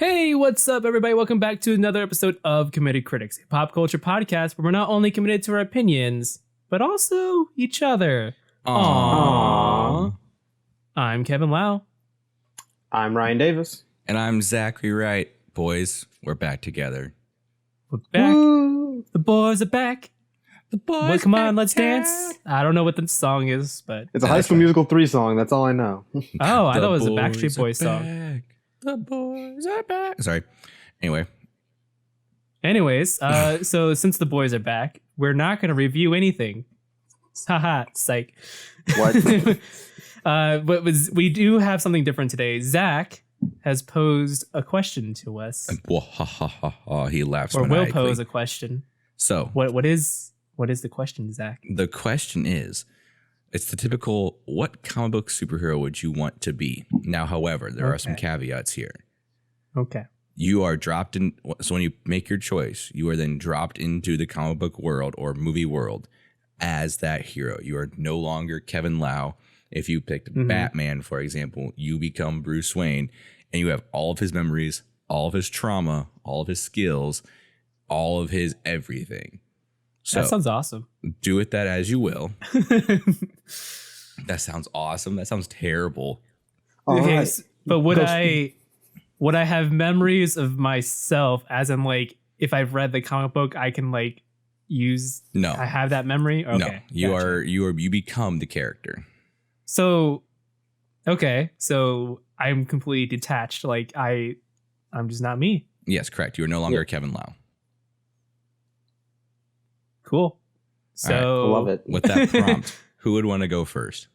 Hey, what's up, everybody? Welcome back to another episode of Committed Critics, a pop culture podcast where we're not only committed to our opinions, but also each other. Aww. I'm Kevin Lau. I'm Ryan Davis. And I'm Zachary Wright. Boys, we're back together. We're back. Woo. The boys are back. The boys Boy, come on, back let's dance. I don't know what the song is, but... It's a High School Musical 3 song. That's all I know. Oh, I thought it was a Backstreet Boys song. The boys are back. Sorry. Anyways, so since the boys are back, we're not going to review anything. Haha, psych. What? But we do have something different today. Zach has posed a question to us. He laughs. Or will pose a question. So what is the question, Zach? The question is, it's the typical, what comic book superhero would you want to be? Now, however, there are some caveats here. Okay. You are dropped in, so when you make your choice, you are then dropped into the comic book world or movie world as that hero. You are no longer Kevin Lau. If you picked Batman, for example, you become Bruce Wayne and you have all of his memories, all of his trauma, all of his skills, all of his everything. So that sounds awesome. Do with that as you will. That sounds awesome. That sounds terrible. Okay, right. But would I have memories of myself as in like if I've read the comic book I can like use I have that memory? Okay. No. You become the character. So so I'm completely detached. Like I'm just not me. Yes, correct. You are no longer Kevin Lau. Cool. So right. I love it. With that prompt, who would want to go first?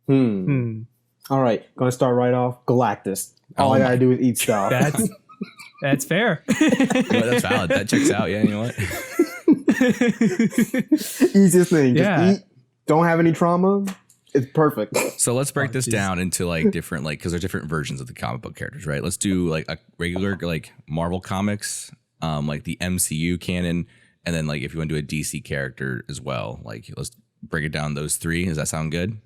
All right, gonna start right off. Galactus. All I gotta do is eat stuff. That's fair. That's valid. That checks out. Yeah, you know what? Easiest thing. Just eat. Don't have any trauma. It's perfect. So let's break this down into like different, like, because there's different versions of the comic book characters, right? Let's do like a regular like Marvel comics, like the MCU canon, and then like if you want to do a DC character as well, like let's break it down those three. Does that sound good?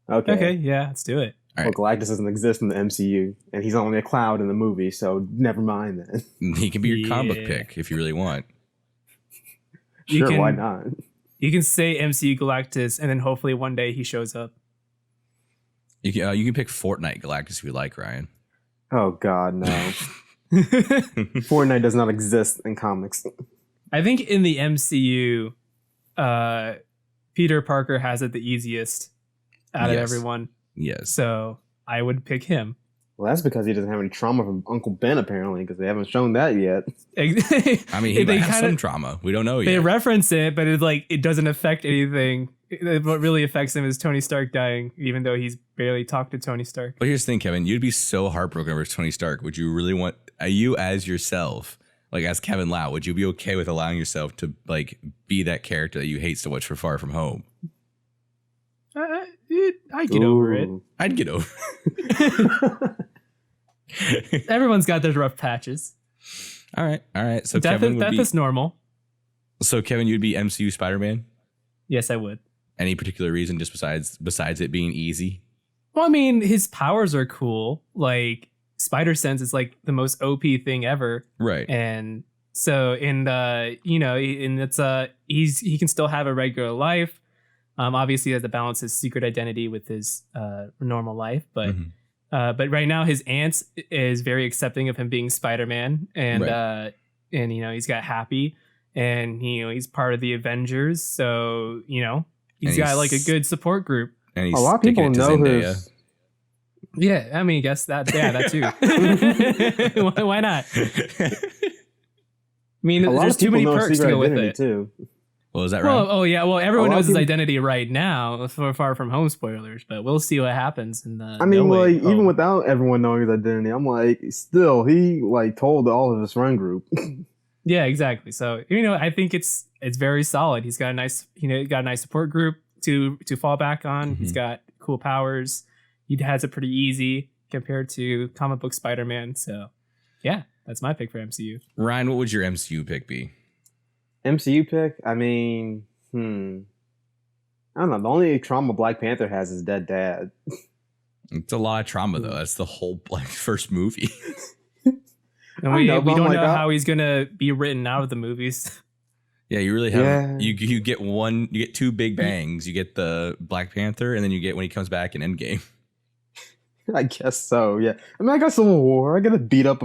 Okay. Yeah, let's do it. Well, Galactus doesn't exist in the MCU, and he's only a cloud in the movie, so never mind then. He can be your comic book pick if you really want. Sure, why not? You can say MCU Galactus, and then hopefully one day he shows up. You can pick Fortnite Galactus if you like, Ryan. Oh God, no. Fortnite does not exist in comics. I think in the MCU, Peter Parker has it the easiest out of everyone. Yes. So I would pick him. Well, that's because he doesn't have any trauma from Uncle Ben, apparently, because they haven't shown that yet. I mean, he might have some trauma. We don't know yet. They reference it, but it's like it doesn't affect anything. What really affects him is Tony Stark dying, even though he's barely talked to Tony Stark. But here's the thing, Kevin. You'd be so heartbroken over Tony Stark. Would you really want you as yourself, like as Kevin Lau, would you be okay with allowing yourself to like be that character that you hate so much for Far From Home? I'd get over it. I'd get over it. Everyone's got their rough patches. All right. So death is normal. So Kevin, you'd be MCU Spider-Man? Yes, I would. Any particular reason just besides it being easy? Well, I mean, his powers are cool. Like Spider Sense is like the most OP thing ever. Right. And so he can still have a regular life. Obviously, he has to balance his secret identity with his normal life, but right now his aunt is very accepting of him being Spider-Man, and he's got Happy, and he's part of the Avengers, so he's got like a good support group. And a lot of people know his. Yeah, I mean, I guess that too. Why not? I mean, there's too many perks to go with it too. Well, is that right? Well, everyone knows his identity right now for Far From Home spoilers, but we'll see what happens in the even without everyone knowing his identity, I'm like, still, he like told all of his friend group. Yeah, exactly. So, I think it's very solid. He's got a nice, support group to fall back on. Mm-hmm. He's got cool powers. He has it pretty easy compared to comic book Spider-Man. So, yeah, that's my pick for MCU. Ryan, what would your MCU pick be? MCU pick? I mean, I don't know. The only trauma Black Panther has is dead dad. It's a lot of trauma though. That's the whole like first movie. And we don't know how he's gonna be written out of the movies. Yeah, you really have you get two big bangs. You get the Black Panther, and then you get when he comes back in Endgame. I guess so. Yeah, I mean, I got Civil War. I got to beat up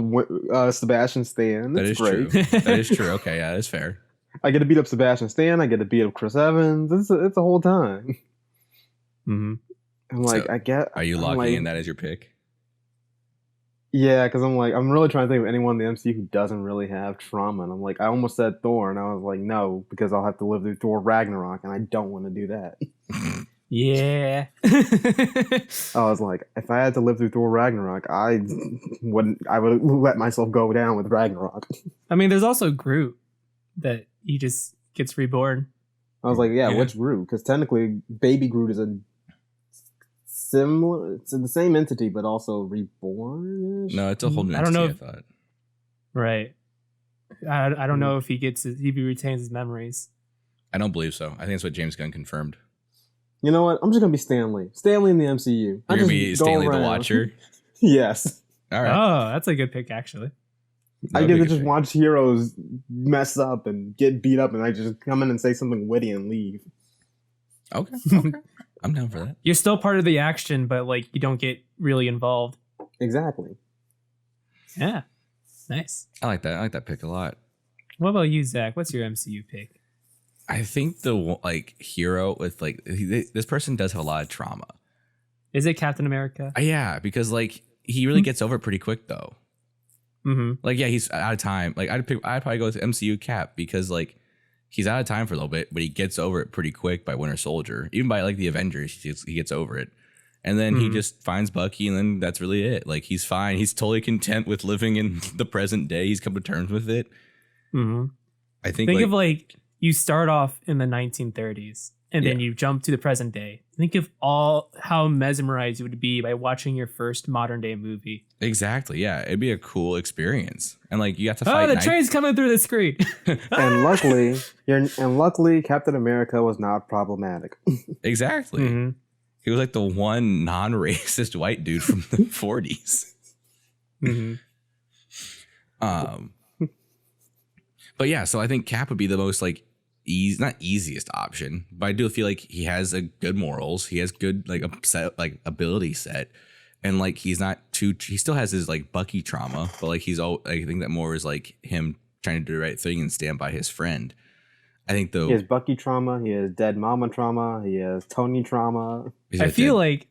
Sebastian Stan. That's True. That is true. Okay, yeah, that's fair. I get to beat up Sebastian Stan. I get to beat up Chris Evans. It's a whole time. Mm-hmm. I'm like, so, are you locking in that as your pick? Yeah, because I'm really trying to think of anyone in the MCU who doesn't really have trauma. And I'm like, I almost said Thor, and I was like, no, because I'll have to live through Thor Ragnarok, and I don't want to do that. Yeah. I was like, if I had to live through Thor Ragnarok, I would let myself go down with Ragnarok. I mean, there's also Groot that he just gets reborn. I was like, yeah. Which Groot? Because technically, Baby Groot is it's the same entity, but also reborn. No, it's a whole new entity, I thought. Right. I don't know if he retains his memories. I don't believe so. I think that's what James Gunn confirmed. You know what? I'm just gonna be Stanley. Stanley in the MCU. You're gonna be Stanley the Watcher? Yes. All right. Oh, that's a good pick, actually. I get to just watch heroes mess up and get beat up, and I just come in and say something witty and leave. Okay. I'm down for that. You're still part of the action, but like you don't get really involved. Exactly. Yeah. Nice. I like that. I like that pick a lot. What about you, Zach? What's your MCU pick? I think the hero with this person does have a lot of trauma. Is it Captain America? Yeah, because he really gets over it pretty quick though. Mm-hmm. He's out of time. I'd probably go with MCU Cap because he's out of time for a little bit, but he gets over it pretty quick by Winter Soldier. Even by the Avengers, he gets over it. And then he just finds Bucky, and then that's really it. He's fine. He's totally content with living in the present day. He's come to terms with it. Mm-hmm. I think of you start off in the 1930s, and then you jump to the present day. Think of how mesmerized you would be by watching your first modern day movie. Exactly. Yeah, it'd be a cool experience, and you have to fight. Oh, the train's coming through the screen. And luckily, Captain America was not problematic. Exactly. Mm-hmm. He was the one non-racist white dude from the 40s. Mm-hmm. But yeah, so I think Cap would be the most not easiest option, but I do feel like he has a good morals. He has good ability set, and he's not too. He still has his Bucky trauma, but he's all. I think that more is him trying to do the right thing and stand by his friend. I think though he has Bucky trauma, he has dead mama trauma, he has Tony trauma. I feel like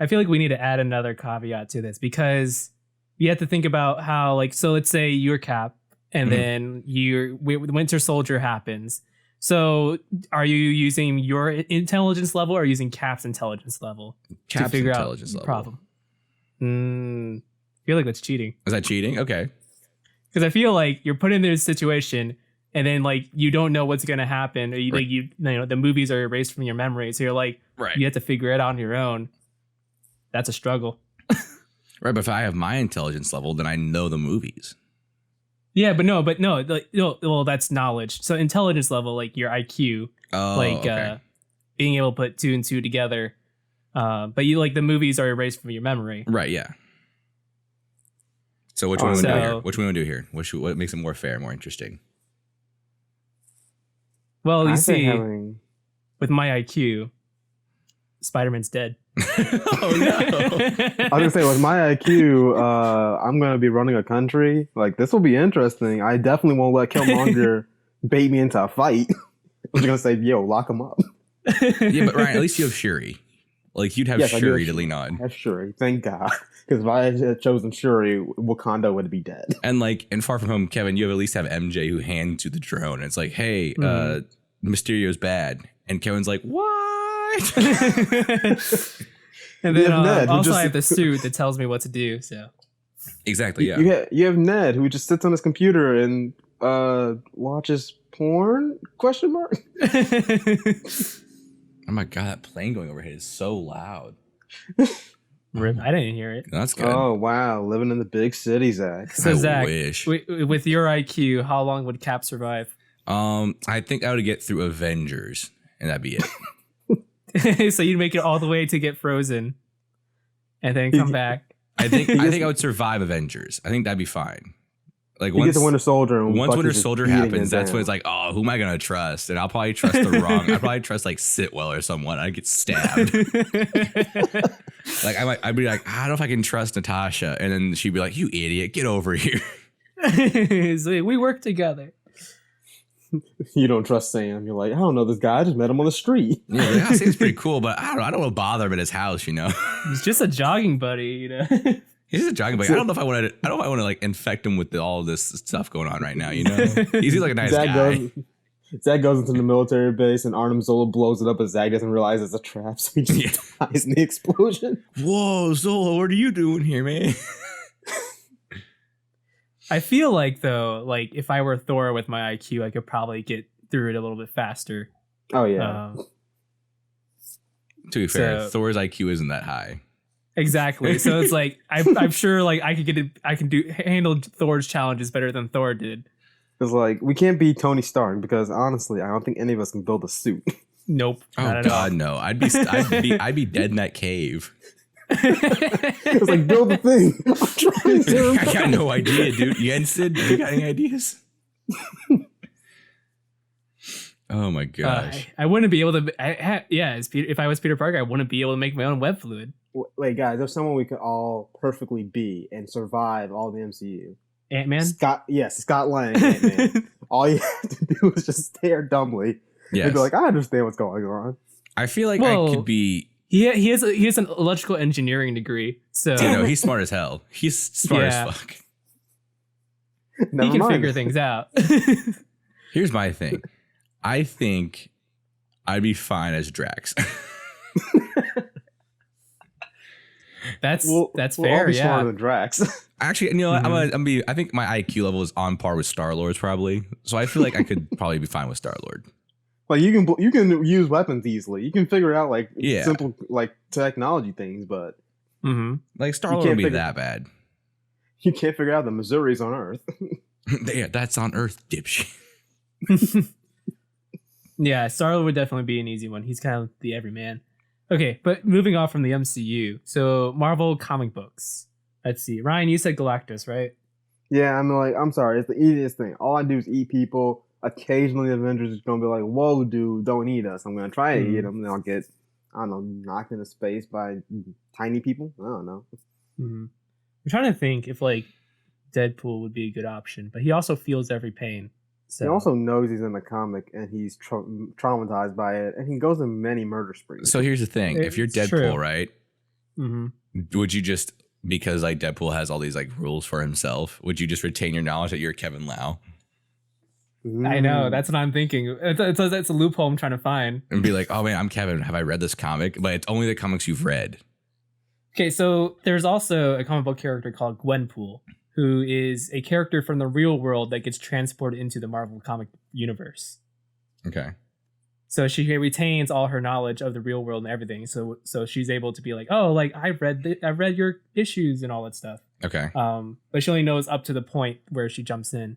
we need to add another caveat to this because you have to think about how so let's say you're Cap and then Winter Soldier happens. So are you using your intelligence level or using Cap's intelligence level Cap's to figure intelligence out the level. problem? I feel like that's cheating. Is that cheating? Okay. Because I feel like you're put in this situation and then you don't know what's gonna happen. Or you the movies are erased from your memory, so you're you have to figure it out on your own. That's a struggle. Right, but if I have my intelligence level, then I know the movies. Yeah, but no, well, that's knowledge. So intelligence level, your IQ, okay. Being able to put two and two together. But you the movies are erased from your memory. Right. Yeah. So which one would we do here? Which one would we do here? What makes it more fair, more interesting? Well, you see, with my IQ, Spider-Man's dead. Oh no! I was gonna say, with my IQ, I'm gonna be running a country. This will be interesting. I definitely won't let Killmonger bait me into a fight. I'm just gonna say, yo, lock him up. Yeah, but Ryan, at least you have Shuri. You'd have Shuri to lean on. I have Shuri, thank God. Because if I had chosen Shuri, Wakanda would be dead. And in Far From Home, Kevin, you at least have MJ who hands you the drone. It's hey, Mysterio's bad, and Kevin's what? And then I have the suit that tells me what to do. So exactly, yeah. You have Ned who just sits on his computer and watches porn? Question mark. Oh my god, that plane going overhead is so loud. I didn't hear it. That's good. Oh wow, living in the big city, Zach. So Zach, wish. With your IQ, how long would Cap survive? I think I would get through Avengers, and that'd be it. So you'd make it all the way to get frozen, and then come back. I think I would survive Avengers. I think that'd be fine. Like once the Winter Soldier, and once Winter Soldier happens, that's when it's like, oh, who am I gonna trust? And I'll probably trust the wrong. I'd probably trust like Sitwell or someone. I'd get stabbed. Like I'd be like, I don't know if I can trust Natasha, and then she'd be like, you idiot, get over here. So we work together. You don't trust Sam. You're like, I don't know this guy. I just met him on the street. Yeah, Sam's pretty cool, but I don't want to bother him at his house. He's just a jogging buddy. He's just a jogging buddy. I don't know if I want to like infect him with all this stuff going on right now. He seems like a nice guy. Zach goes into the military base and Arnim Zola blows it up, but Zach doesn't realize it's a trap, so he just dies in the explosion. Whoa, Zola, what are you doing here, man? I feel like, though, like if I were Thor with my IQ, I could probably get through it a little bit faster. Oh, yeah. To be fair, Thor's IQ isn't that high. Exactly. So it's like I'm sure like I can handle Thor's challenges better than Thor did. It's like we can't be Tony Stark because honestly, I don't think any of us can build a suit. Nope. Oh God, no! I'd be dead in that cave. It's like build the thing. I'm trying to. I got no idea, dude. Sid, you got any ideas? Oh my gosh! I wouldn't be able to. If I was Peter Parker, I wouldn't be able to make my own web fluid. Wait, guys, there's someone we could all perfectly be and survive all the MCU. Ant-Man? Scott Lang, Ant-Man. All you have to do is just stare dumbly. Yes. And be like, I understand what's going on. I feel like I could be. He has an electrical engineering degree, so he's smart as hell. He's smart as fuck. He can figure things out. Here's my thing. I think I'd be fine as Drax. That's fair. I'll be smarter than Drax. Actually, I think my IQ level is on par with Star-Lord's probably. So I feel like I could probably be fine with Star-Lord. Like you can use weapons easily. You can figure out like simple like technology things, but like Star-Lord would be that bad. You can't figure out the Missouri's on Earth. Yeah, that's on Earth, dipshit. Yeah, Star-Lord would definitely be an easy one. He's kind of the everyman. Okay, but moving off from the MCU, so Marvel comic books. Let's see. Ryan, you said Galactus, right? Yeah, I'm sorry. It's the easiest thing. All I do is eat people. Occasionally, the Avengers is going to be like, whoa, dude, don't eat us. I'm going to try to eat them. And I'll get, I don't know, knocked into space by tiny people. I don't know. I'm trying to think if, like, Deadpool would be a good option. But he also feels every pain. So. He also knows he's in the comic and he's traumatized by it. And he goes in many murder sprees. So here's the thing. If you're Deadpool, true. Right? Would you just, because like Deadpool has all these like rules for himself, would you just retain your knowledge that you're Kevin Lau? I know. That's what I'm thinking. It's a loophole I'm trying to find. And be like, oh man, I'm Kevin. Have I read this comic? But it's only the comics you've read. Okay, so there's also a comic book character called Gwenpool, who is a character from the real world that gets transported into the Marvel comic universe. Okay. So she retains all her knowledge of the real world and everything. So she's able to be like, oh, like I read your issues and all that stuff. Okay. But she only knows up to the point where she jumps in.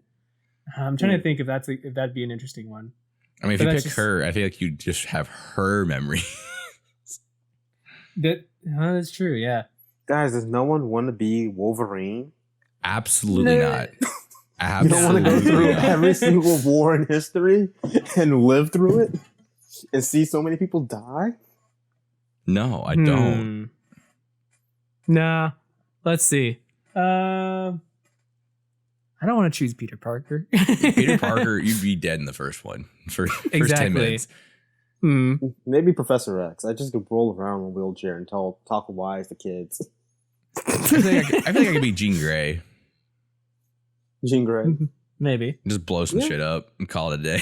I'm trying to think if that'd be an interesting one. I mean, if you pick her, I feel like you just have her memory. That's true. Yeah. Guys, does no one want to be Wolverine? Absolutely not. You don't want to go through every single war in history and live through it and see so many people die? No, I don't. Nah. Let's see. I don't want to choose Peter Parker. Peter Parker, you'd be dead in the first one. First 10 minutes. Maybe Professor X. I just could roll around in a wheelchair and talk wise to kids. I feel like I could be Jean Grey. Jean Grey. Maybe. Just blow some shit up and call it a day.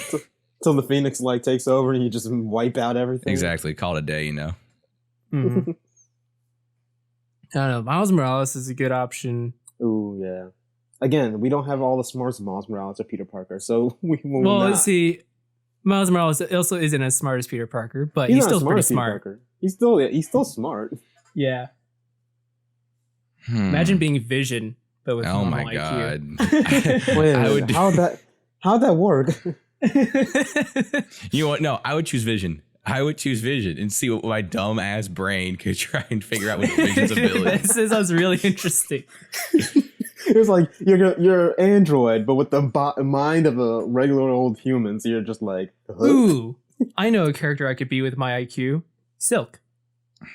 Till the Phoenix Light takes over and you just wipe out everything. Exactly. Call it a day, I don't know. Miles Morales is a good option. Ooh, yeah. Again, we don't have all the smarts of Miles Morales or Peter Parker, so we will not. Let's see. Miles Morales also isn't as smart as Peter Parker, but he's still pretty smart. He's still smart. Yeah. Imagine being Vision, but with normal IQ. God. Wait, how'd that work? You know what? No, I would choose Vision. I would choose Vision and see what my dumb ass brain could try and figure out what Vision's ability. This sounds really interesting. It's like you're Android, but with the mind of a regular old human. So you're just like, huh? Ooh, I know a character I could be with my IQ. Silk.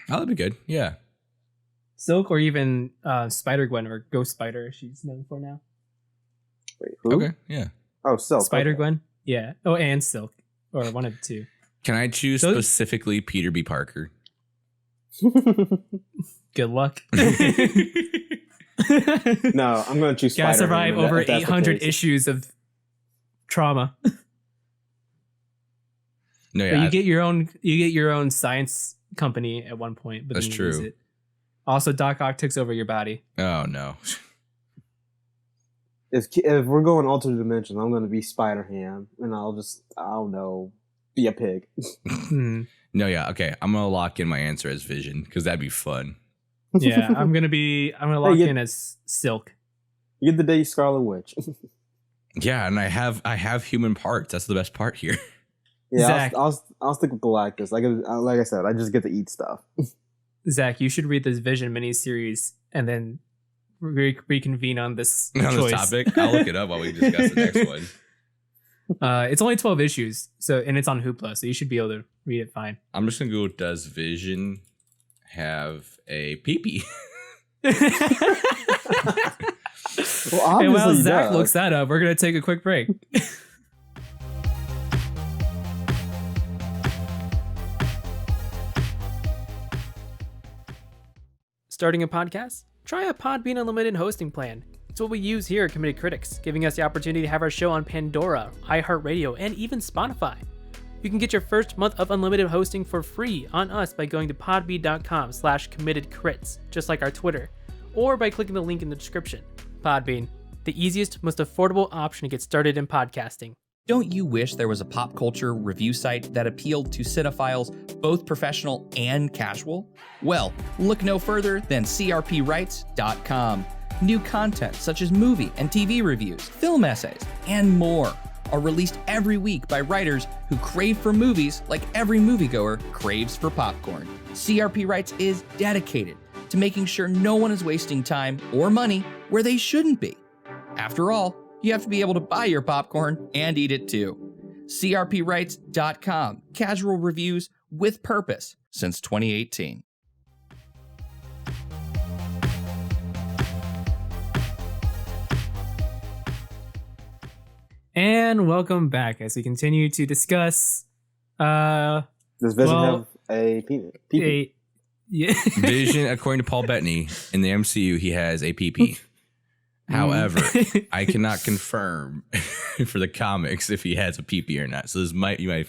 Oh, that'd be good. Yeah. Silk, or even Spider Gwen, or Ghost Spider, as she's known for now. Wait, who? Okay. Yeah. Oh, Silk. Spider okay. Gwen. Yeah. Oh, and Silk, or one of the two. Can I choose So- specifically Peter B. Parker? Good luck. No, I'm gonna choose. Gotta Spider-Man survive if over that's the 800 case. issues of trauma. No, But yeah. you get your own science company at one point, but That's then you lose true. it. Also, Doc Ock takes over your body. Oh, no. If we're going alternate dimensions, I'm gonna be Spider-Ham, and I don't know, be a pig. Hmm. No, yeah. Okay. I'm going to lock in my answer as Vision because that'd be fun. Yeah, I'm gonna lock you- in as Silk. You get the day Scarlet Witch. Yeah. And I have human parts. That's the best part here. Yeah, Zach. I'll stick with Galactus. Like I said, I just get to eat stuff. Zach, you should read this Vision miniseries and then reconvene on this On choice. this topic, I'll look it up while we discuss the next one. It's only 12 issues, and it's on Hoopla, so you should be able to read it fine. I'm just going to go, does Vision have a pee-pee? Well, And while obviously he Zach does. looks that up, we're gonna take a quick break. Starting a podcast? Try a Podbean Unlimited hosting plan. It's what we use here at Committed Critics, giving us the opportunity to have our show on Pandora, iHeartRadio, and even Spotify. You can get your first month of unlimited hosting for free on us by going to podbean.com/committedcrits, just like our Twitter, or by clicking the link in the description. Podbean, the easiest, most affordable option to get started in podcasting. Don't you wish there was a pop culture review site that appealed to cinephiles, both professional and casual? Well, look no further than crpwrites.com. New content such as movie and TV reviews, film essays, and more are released every week by writers who crave for movies like every moviegoer craves for popcorn. CRP Writes is dedicated to making sure no one is wasting time or money where they shouldn't be. After all, you have to be able to buy your popcorn and eat it too. crpwrites.com. Casual reviews with purpose since 2018. And welcome back as we continue to discuss Does Vision well, have a penis? Pee-pee? yeah. Vision, according to Paul Bettany, in the MCU, he has a pee-pee. However, I cannot confirm for the comics if he has a pee-pee or not. So this might He be,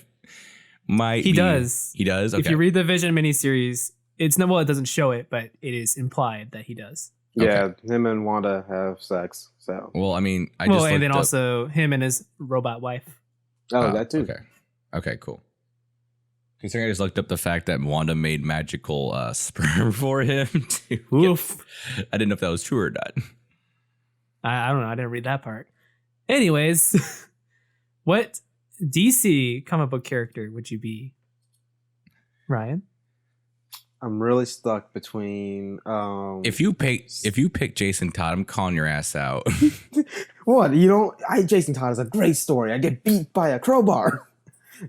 does. He does? Okay. If you read the Vision miniseries, it doesn't show it, but it is implied that he does. Yeah, him and Wanda have sex. So Well, I mean, I and just then looked up- also him and his robot wife. that too. Okay, cool. Considering I just looked up the fact that Wanda made magical sperm for him. Oof. I didn't know if that was true or not. I don't know. I didn't read that part. Anyways, what DC comic book character would you be, Ryan? I'm really stuck between. If you pick Jason Todd, I'm calling your ass out. What? You don't? Jason Todd is a great story. I get beat by a crowbar.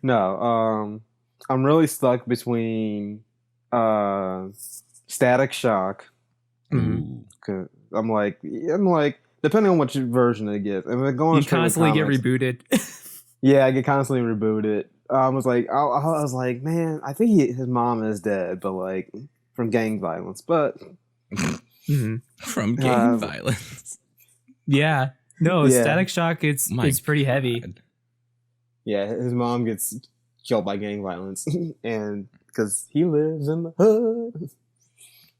No. I'm really stuck between Static Shock. Ooh. 'Cause I'm like, depending on which version it gets. If it's going You straight with constantly get comics- rebooted. Yeah, I get constantly rebooted. I was like, man, I think his mom is dead, but like from gang violence. But Mhm. From gang violence. Yeah. No, Yeah. Static Shock. It's My pretty heavy. God. yeah, his mom gets killed by gang violence, and because he lives in the hood.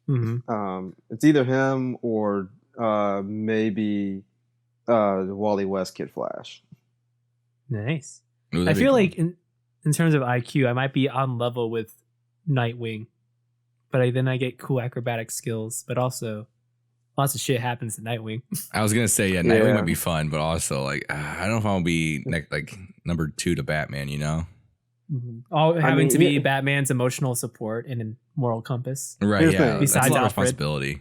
Mhm. It's either him or maybe Wally West Kid Flash. Nice. Ooh, I that'd be feel cool. like in terms of IQ, I might be on level with Nightwing, but then I get cool acrobatic skills, but also lots of shit happens to Nightwing. I was gonna say, yeah, Nightwing Yeah. might be fun, but also like I don't know if I'll be like number 2 to Batman. You know? All having to be Batman's emotional support and moral compass. Right, Here's the yeah. thing. That's a Besides lot of Alfred. responsibility.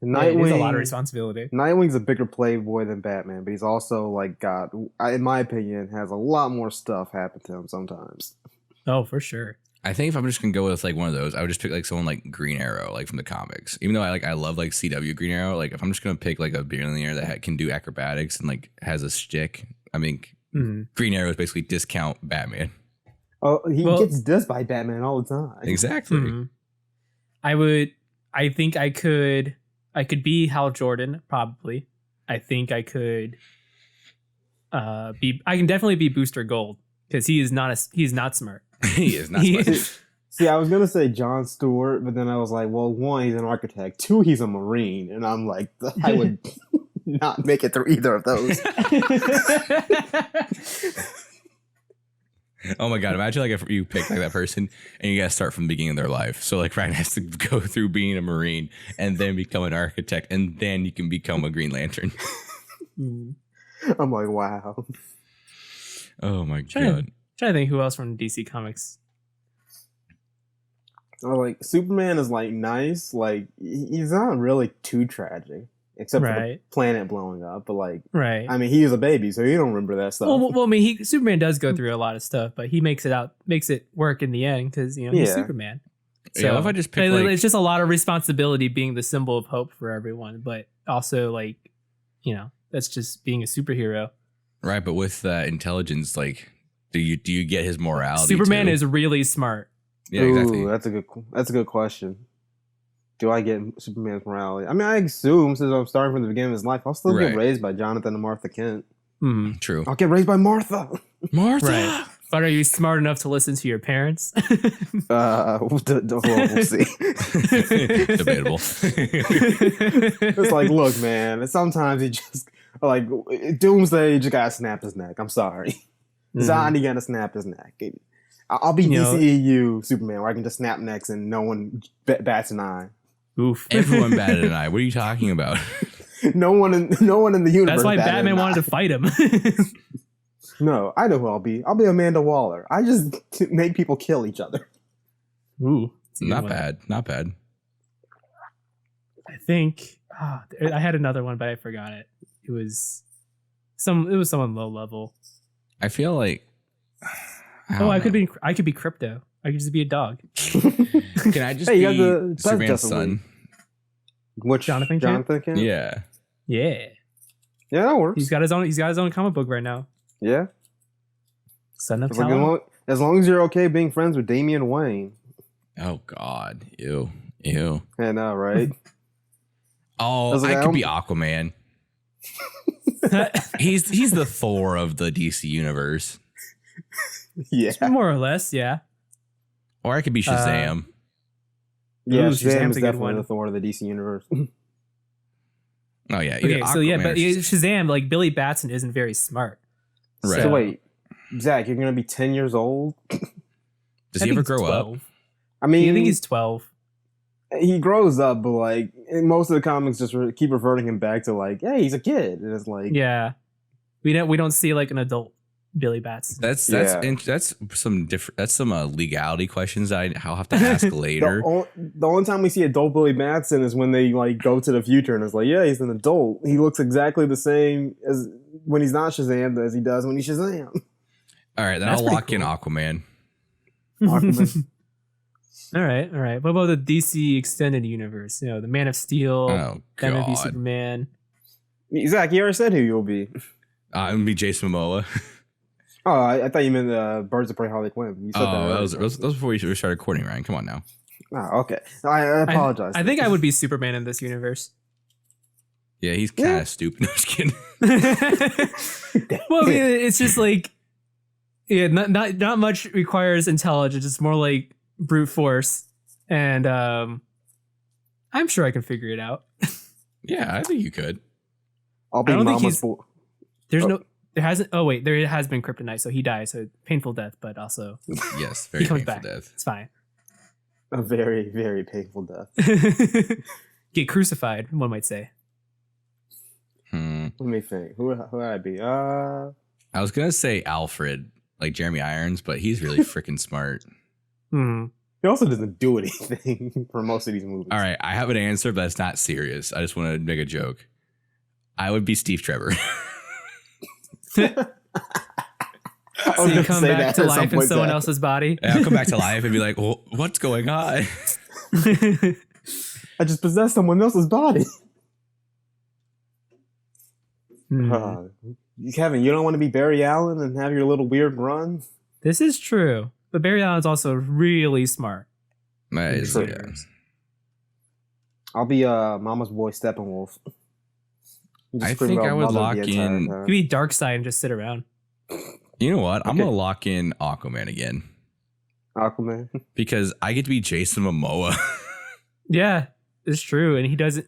Nightwing, it's a lot of responsibility. Nightwing's a bigger playboy than Batman, but he's also like got, in my opinion, has a lot more stuff happen to him sometimes. Oh, for sure. I think if I'm just gonna go with like one of those, I would just pick like someone like Green Arrow, like from the comics. Even though I love like CW Green Arrow, like if I'm just gonna pick like a billionaire that can do acrobatics and like has a shtick, I mean, Green Arrow is basically discount Batman. Oh, he gets dissed by Batman all the time. Exactly. I think I could be Hal Jordan, probably. I think I could I can definitely be Booster Gold because he's not smart. He is not smart. See, I was gonna say Jon Stewart, but then I was like, well, 1, he's an architect. 2, he's a Marine, and I'm like, I would not make it through either of those. Oh my god! Imagine like if you pick like that person and you gotta start from the beginning of their life. So like Ryan has to go through being a Marine and then become an architect, and then you can become a Green Lantern. I'm like, wow. Oh my god! Trying to think who else from DC Comics. Like Superman is like nice, like he's not really too tragic, except for the planet blowing up. But like, I mean, he was a baby, so you don't remember that stuff. Well, I mean, Superman does go through a lot of stuff, but he makes it work in the end because he's Superman. So if I just pick, like, it's just a lot of responsibility being the symbol of hope for everyone, but also like, that's just being a superhero. Right, but with intelligence, like, do you get his morality? Superman too? is really smart. Yeah, exactly. Ooh, that's a good question. Do I get Superman's morality? I mean, I assume since I'm starting from the beginning of his life, I'll still get raised by Jonathan and Martha Kent. True. I'll get raised by Martha. Right. But are you smart enough to listen to your parents? We'll see. Debatable. It's like, look, man. Sometimes he just like Doomsday. You just gotta snap his neck. I'm sorry. Zondi gonna snap his neck. I'll be DCEU Superman, where I can just snap necks and no one bats an eye. Oof! Everyone batted an eye. What are you talking about? No one in the universe. That's why Batman wanted to fight him. No, I know who I'll be. I'll be Amanda Waller. I just make people kill each other. Ooh, not bad. Not bad. I think I had another one, but I forgot it. It was someone low level. I feel like I could be Crypto. I could just be a dog. Can I just be Superman's son? Which Jonathan Kent? Yeah. That works. He's got his own comic book right now. Yeah. Son of Talon. As long as you're okay being friends with Damian Wayne. Oh God. Ew. I know, right? I could be Aquaman. He's the Thor of the DC universe. Yeah. More or less, yeah. Or I could be Shazam. Shazam is definitely the Thor of the DC universe. Oh yeah. Okay, so but Shazam, like Billy Batson, isn't very smart. Right. So wait, Zach, you're gonna be 10 years old? Does he ever grow up? I mean, I think he's 12. He grows up, but like most of the comics just keep reverting him back to like, hey, he's a kid, and it's like, we don't see like an adult Billy Batson. That's some different. That's some legality questions I'll have to ask later. The only time we see adult Billy Batson is when they like go to the future, and it's like, yeah, he's an adult. He looks exactly the same as when he's not Shazam as he does when he's Shazam. All right, then I'll lock in Aquaman. All right. What about the DC extended universe? The Man of Steel, Batman v Superman. Zach, you already said who you'll be. I'm gonna be Jason Momoa. Oh, I thought you meant Birds of Prey Harley Quinn. You said that was before we started recording, Ryan. Come on now. Oh, okay. I apologize. I think I would be Superman in this universe. Yeah, he's kind of stupid. No, I'm just kidding. Well, I mean, it's just like, not much requires intelligence. It's more like brute force, and I'm sure I can figure it out. Yeah, I think you could. I'll be Mama's boy. There has been kryptonite, so he dies. So painful death, but also yes, very painful death. It's fine. A very, very painful death. Get crucified, one might say. Let me think. Who would I be? I was gonna say Alfred, like Jeremy Irons, but he's really freaking smart. He also doesn't do anything for most of these movies. All right, I have an answer, but it's not serious. I just want to make a joke. I would be Steve Trevor. So you come back to life in someone else's body? I'll come back to life and be like, well, what's going on? I just possessed someone else's body. Kevin, you don't want to be Barry Allen and have your little weird run? This is true. But Barry Allen's also really smart. That is, yeah. I'll be Mama's boy Steppenwolf. I think I would lock in. You be Darkseid and just sit around. You know what? I'm gonna lock in Aquaman again. Aquaman, because I get to be Jason Momoa. Yeah, it's true, and he doesn't.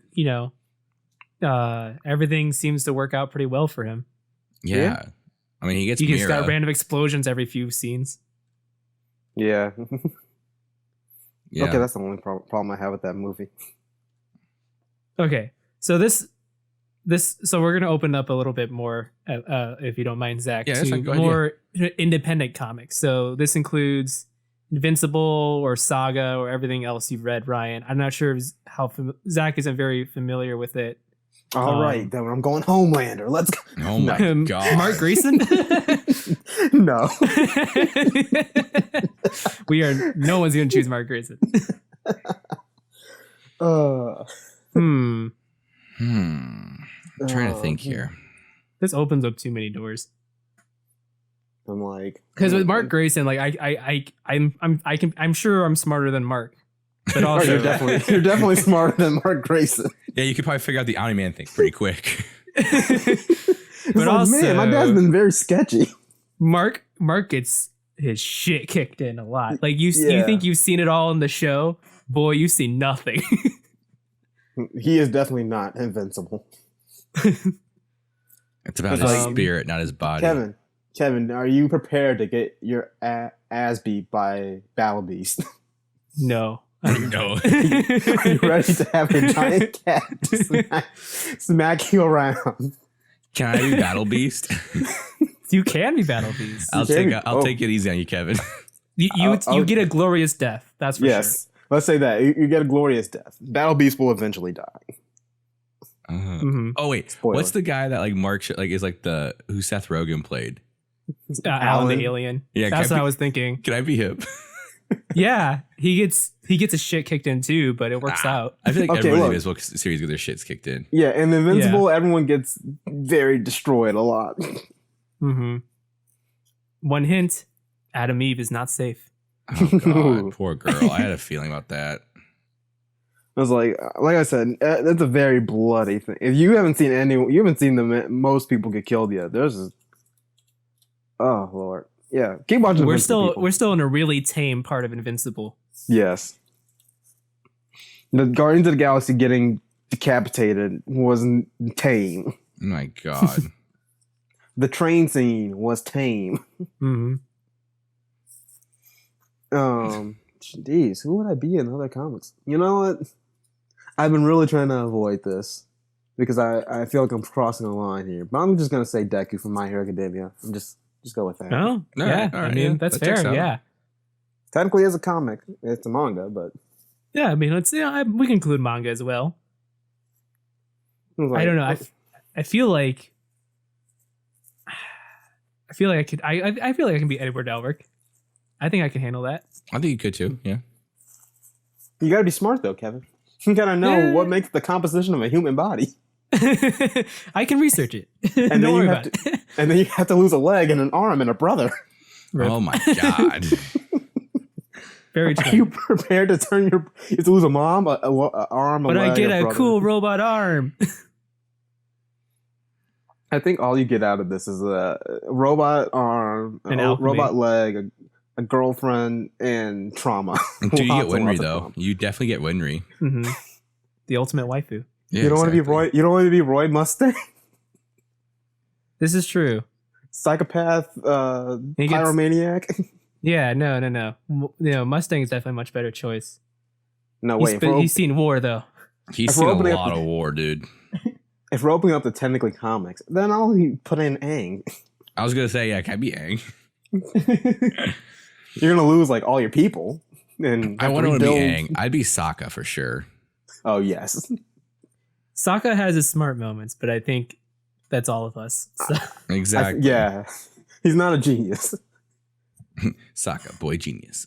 Everything seems to work out pretty well for him. Yeah. I mean, he gets. He just got random explosions every few scenes. Yeah. Yeah. Okay, that's the only problem I have with that movie. Okay, so so we're gonna open up a little bit more, if you don't mind, Zach, to more independent comics. So this includes Invincible or Saga or everything else you've read, Ryan. I'm not sure how Zach isn't very familiar with it. All right, then I'm going Homelander. Let's go. Oh my god, Mark Grayson? No. No one's gonna choose Mark Grayson. I'm trying to think here. This opens up too many doors. I'm like, because with Mark Grayson, like I'm sure I'm smarter than Mark, but also you're definitely smarter than Mark Grayson. Yeah, you could probably figure out the Omni-Man thing pretty quick. But also, man, my dad's been very sketchy. Mark gets his shit kicked in a lot. Like you think you've seen it all in the show, boy, you've seen nothing. He is definitely not invincible. It's about his spirit, not his body. Kevin, are you prepared to get your ass beat by Battle Beast? No. No. Are you ready to have a giant cat smack you around? Can I be Battle Beast? You can be Battle Beast. I'll take it easy on you, Kevin. You get a glorious death. That's for sure. Let's say that you get a glorious death. Battle Beast will eventually die. Oh wait, spoiler. What's the guy that like Mark is like who Seth Rogen played? Alan the Alien. Yeah, that's what I was thinking. Can I be him? Yeah, he gets his shit kicked in too, but it works out. I feel like everyone in this book series gets their shits kicked in. Yeah, and Invincible, everyone gets very destroyed a lot. One hint: Adam Eve is not safe. Oh god, poor girl. I had a feeling about that. I was like I said, that's a very bloody thing. If you haven't seen most people get killed yet. Oh Lord, yeah. Keep watching. We're still in a really tame part of Invincible. Yes, the Guardians of the Galaxy getting decapitated wasn't tame. Oh my god. The train scene was tame. Jeez, who would I be in other comics? You know what? I've been really trying to avoid this because I feel like I'm crossing a line here. But I'm just gonna say Deku from My Hero Academia. I'm just go with that. Oh, yeah. Right, I mean, that's fair. Yeah. Technically, it's a comic. It's a manga, but yeah. I mean, we can include manga as well. I don't know. I feel like I feel like I can be Edward Elric. I think I can handle that. I think you could too. Yeah. You gotta be smart though, Kevin. You gotta know what makes the composition of a human body. I can research it. And then you have to lose a leg and an arm and a brother. Oh my god. Very true. Are you prepared to you have to lose a mom, an arm, but a leg, I get a cool robot arm. I think all you get out of this is a robot arm, a robot leg, a girlfriend, and trauma. Do you get Winry though? You definitely get Winry. The ultimate waifu. Yeah, you don't want to be Roy. You don't want to be Roy Mustang. This is true. Psychopath, pyromaniac. Yeah, no. Mustang is definitely a much better choice. No way. He's seen war though. He's seen a lot of war, dude. If we're opening up the technically comics, then I'll put in Aang. I was gonna say, yeah, can I be Aang? You're gonna lose like all your people. And I wouldn't be Aang. I'd be Sokka for sure. Oh yes. Sokka has his smart moments, but I think that's all of us. So. Exactly. Yeah. He's not a genius. Sokka, boy genius.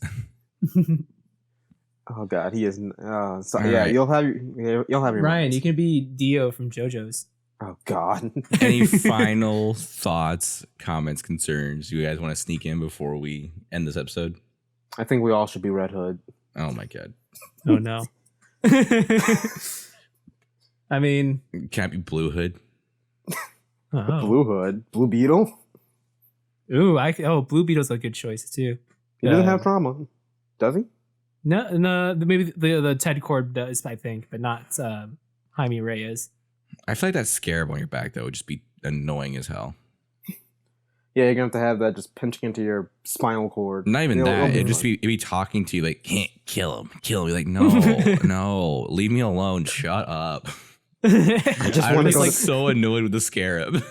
Oh God, he is. Yeah, right. you'll have your Ryan, moments. you can be Dio from JoJo's. Oh God. Any final thoughts, comments, concerns you guys want to sneak in before we end this episode? I think we all should be Red Hood. Oh my God. Oh no. I mean, Can't be Blue Hood. oh. Blue Hood, Blue Beetle. Ooh, Blue Beetle's a good choice too. He doesn't have trauma, does he? No, maybe the Ted Cord does, I think, but not Jaime Reyes. I feel like that scarab on your back though would just be annoying as hell. Yeah, you're gonna have that just pinching into your spinal cord. Not even that. It'd be talking to you like, can't kill him. You're like, no, leave me alone. Shut up. I was like so annoyed with the scarab.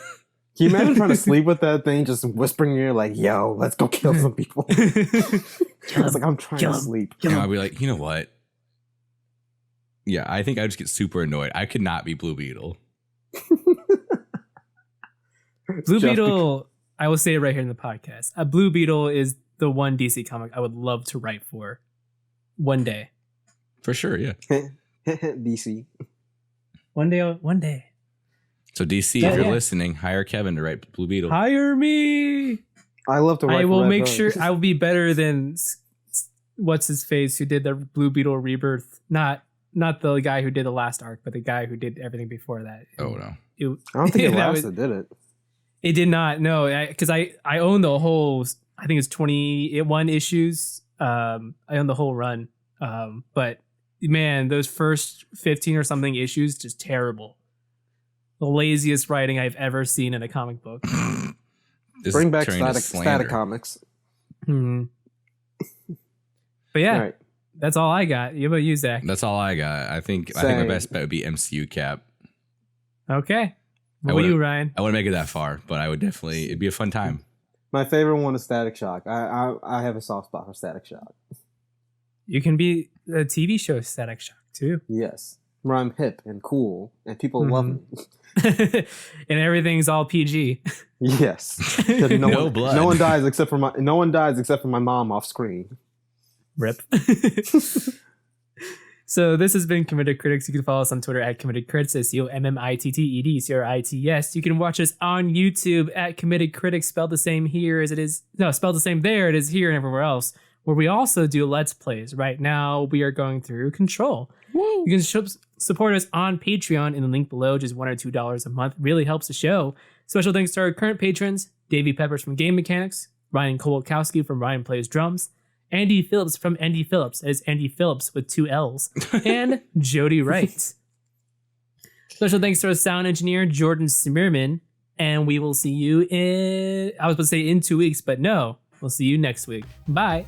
Can you imagine trying to sleep with that thing, just whispering in your ear like, yo, let's go kill some people? It's like, I'm trying to sleep. And I'd be like, you know what? Yeah, I think I'd just get super annoyed. I could not be Blue Beetle. Blue Beetle, I will say it right here in the podcast. Blue Beetle is the one DC comic I would love to write for one day. For sure, yeah. DC. One day. So DC, if you're listening, hire Kevin to write Blue Beetle. Hire me. I love to write. I will for Red make Hood. sure I will be better than what's his face who did the Blue Beetle Rebirth. Not the guy who did the last arc, but the guy who did everything before that. Oh no. I don't think it lasted, did it? It did not. No, because I own the whole. I think it's 21 issues. I own the whole run. But man, those first 15 or something issues just terrible. The laziest writing I've ever seen in a comic book. Bring back static comics. Mm-hmm. But yeah, right. That's all I got. You about you, Zach? That's all I got. I think my best bet would be MCU Cap. Okay. What about you, Ryan? I wouldn't make it that far, but I would definitely. It'd be a fun time. My favorite one is Static Shock. I have a soft spot for Static Shock. You can be the TV show Static Shock too. Yes, where I'm hip and cool and people love me. And everything's all PG. Yes, no blood. No one dies except for my mom off screen. Rip. So this has been Committed Critics. You can follow us on Twitter at Committed Crits, COMMITTED. You can watch us on YouTube at Committed Critics, spelled the same here as it is. No, spelled the same there it is here and everywhere else. Where we also do Let's Plays. Right now we are going through Control. Woo. You can support us on Patreon in the link below. Just $1 or $2 a month really helps the show. Special thanks to our current patrons: Davey Peppers from Game Mechanics, Ryan Kowalkowski from Ryan Plays Drums, Andy Phillips from Andy Phillips, that is Andy Phillips with 2 L's, and Jody Wright. Special thanks to our sound engineer, Jordan Smearman, and we will see you in 2 weeks, but no, we'll see you next week. Bye.